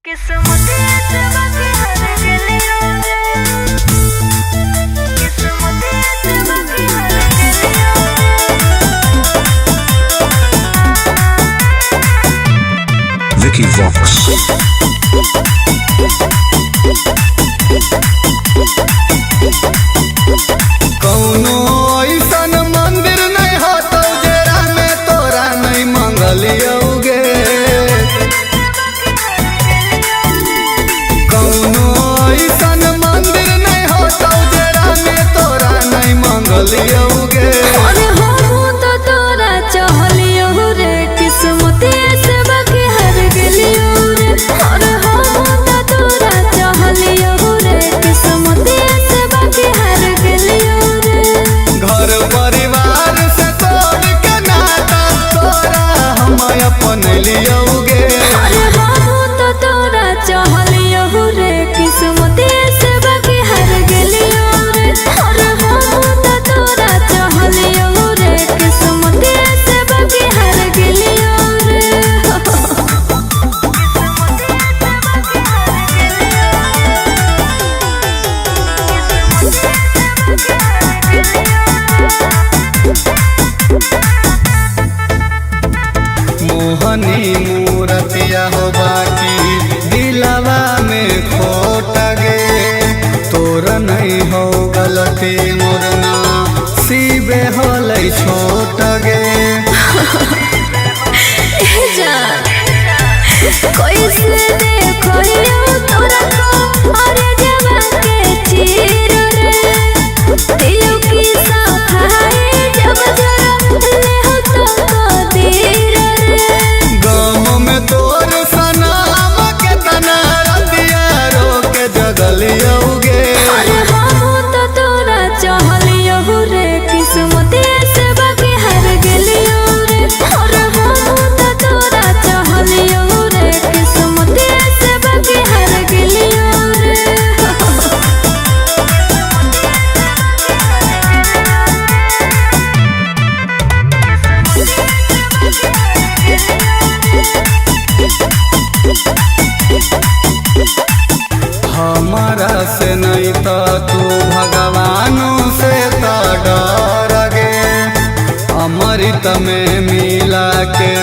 किस्मत से बाकी हर गलियों में, किस्मत से बाकी हर गलियों में। Vicky Vox. कौनो ऐसन मंदिर नहीं होतो जेरा में तोरा नहीं मंगलियोगे। कौनो ऐसन मंदिर नहीं होतो जेरा में तोरा नहीं मंगलियोगे। अरे हो तो तोरा चाहलियो रे, किस्मत से बाकी हर गलियों रे। अरे हो तो तोरा चाहलियो रे, किस्मत से बाकी हर गलियों रे। घर परिवार से तोड़ के नाता तोरा हम अपन लियोगे। अरे हो तो तोरा चाहलियो रे, किस्मत से बाकी हर गलियों रे। अरे हो तो तोरा चाहलियो रे, किस्मत से बाकी हर गलियों रे। मोहनी मूरतिया हो बाकी दिलवा में खोट गे। तोर नहीं हो गलती मोरना सीबे होलै छोट गे। कोई से देखो यो तोरा को, अरे जवा के चीर रे। दिलों की सफाई जब जरा ले हो तो दीर रे। गाँव में तोर सनाम के तना रतिया रो के जगलियोगे। अरे हो तो तोरा चाहलियो रे, किस्मत से बाकी हर गलियों रे। अरे हो तो तोरा चाहलियो रे, किस्मत से बाकी हर गलियों रे। हमारा से नहीं तो तू भगवानों से तो डर गे। अमृत में मिला के